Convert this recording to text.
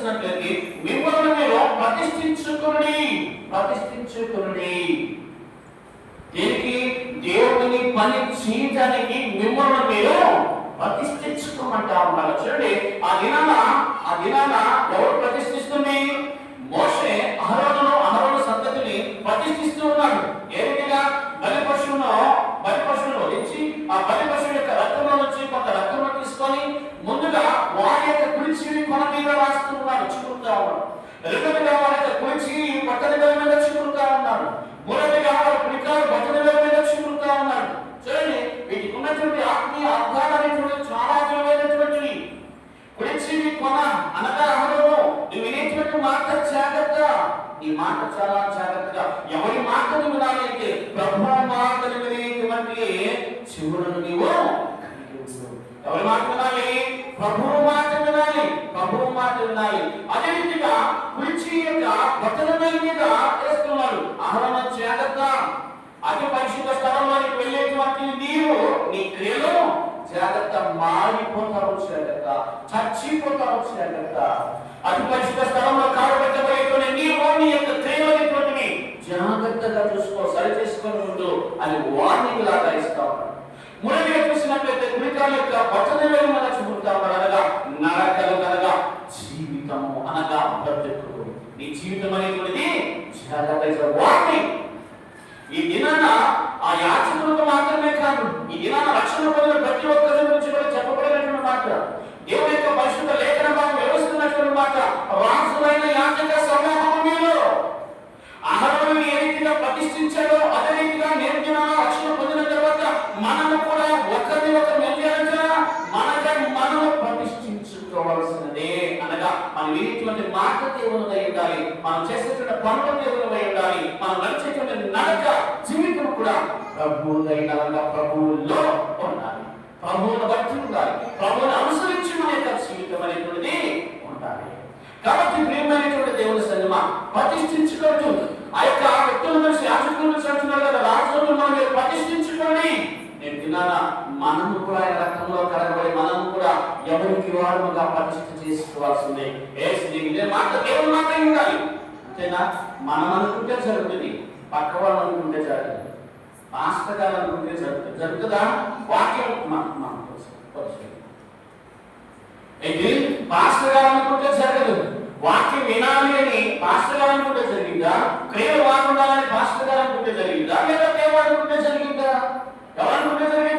చూసినట్లయితే మిమ్మల్ని మీరు ప్రతిష్ఠించుకుని దీనికి దేవుని పని చేయడానికి మిమ్మల్ని మీరు ప్రతిష్ఠించుకోమంటా ఉన్నారు. చూడండి, ఆ దినాన ఎవరు ప్రతిష్ఠిస్తుంది? మోషే అహరోను సంతతిని ప్రతిష్ఠిస్తూ ఉన్నాడు. ఏ విధంగా? బలి పశువును ఇచ్చి ఆ బలి పశువు యొక్క రక్తంలో నుంచి కొంత రక్తంలో తీసుకొని ముందుగా వారి యొక్క కుడి చెవి కొన మీద రాస్తూ ఉన్నాడు, చిక్కుతా ఉన్నాడు. రెండవదిగా వారి యొక్క కుడి చెవి బట్టల మీద చిక్కుతా ఉన్నాడు. మూడవదిగా వారి కుడికాలు బట్టల మీద చిక్కుతా ఉన్నాడు. చూడండి, వీటికి ఉన్నటువంటి ఆత్మీయ అర్థాలు అనేటువంటి చాలా విలువైనటువంటివి. కుడి చెవి కొన అనగా అహరోను, నువ్వు వినేటువంటి మాట జాగ్రత్త, నీ మాట చాలా జాగ్రత్తగా. ఎవరి మాటను వినాలి అంటే ప్రభువు మాటను వినేటువంటి చెవులను నీవు కలిగి ఉండు. ఎవరి మాట వినాలి? ప్రభువు మాట వినాలి. అదే విధంగా కుడి యొక్క బట్టల మీద వేస్తున్నాడు. అహరోను జాగ్రత్త, అతి పరిశుద్ధ స్థలంలోనికి వెళ్ళేటువంటి నీవు నీ క్రియలు జాగ్రత్త, మారిపోతావు జాగ్రత్త, చచ్చిపోతావు జాగ్రత్త. అతి పరిశుద్ధ స్థలంలో కాడబెట్టబోయేటువంటి నీవు నీ యొక్క క్రియలైనటువంటివి జాగ్రత్తగా చూసుకో, సరి చేసుకొని ఉండు అని వార్నింగ్ లాగా ఇస్తా ఉన్నాడు. మూడవదిగా చూసినట్లయితే కుడికాలు యొక్క బట్టల మీద చూపుతా ఉన్నాడు. అనగా నరకలు అనగా జీవితము అనగా బ్రతుకు. నీ జీవితం అనేటువంటిది జాగ్రత్త, వార్నింగ్. ఈ దినాన ఆ యాచకులకు మాత్రమే కాదు, ఈ దినాన రక్షణ పొందిన ప్రతి ఒక్కరి గురించి కూడా చెప్పబడినటువంటి మాట, దేవుని యొక్క పరిశుద్ధ లేఖన భాగం వ్యవస్థిస్తున్నటువంటి మాట. రాజులైన యాజక సమూహం మీలో అహరోనుని ఏ రీతిగా ప్రతిష్ఠించాడో అదే రీతిగా నేను దినాన రక్షణ పొందిన తర్వాత మనము కూడా ఒకరిని ఒకరు ఏం చేయాలంటే మనము ప్రతిష్ఠించుకోవాల్సినదే. అనగా మనం వినేటువంటి మాట దేవునిదై ఉండాలి, మనం చేసేటువంటి పనులు దేవునిదై ఉండాలి, మనం నడిచేటువంటి నడక జీవితం కూడా ప్రభువుదైన ప్రభువులో ఉండాలి, ప్రభువును బట్టి ఉండాలి, ప్రభువును అనుసరించి మన యొక్క జీవితం అనేటువంటిది ఉండాలి. కాబట్టి ప్రియమైనటువంటి దేవుని సన్నిధిలో ప్రతిష్ఠించుకోవచ్చు. ఆ యొక్క వ్యక్తుల నుంచి యాజకుల నుంచి అంటున్నారు కదా, రాజులను మనం ప్రతిష్ఠించుకోండి. నేను తిన్నానా, మనము కూడా ఆయన రక్తంలో కడగబడి మనము కూడా ఎవరికి వారముగా ప్రతిష్ఠ చేసుకోవాల్సిందే. ఇదే మాట దేవుని మాట ఉండాలి, అంతేనా? మనం అనుకుంటే జరుగుతుంది, పక్క వాళ్ళు అనుకుంటే జరుగుతుంది, మాస్టర్ గారు అనుకుంటే జరుగుతుందా? వాక్యం అయితే పాస్టర్ గారు అనుకుంటే జరగదు. వాక్యం వినాలి అని పాస్టర్ గారు అనుకుంటే జరిగిందా? క్రియలు వాడుకోవాలని పాస్టర్ గారు అనుకుంటే జరిగిందా? లేదా దేవుడు అనుకుంటే జరిగిందా? ఎవరు అనుకుంటే జరిగింది?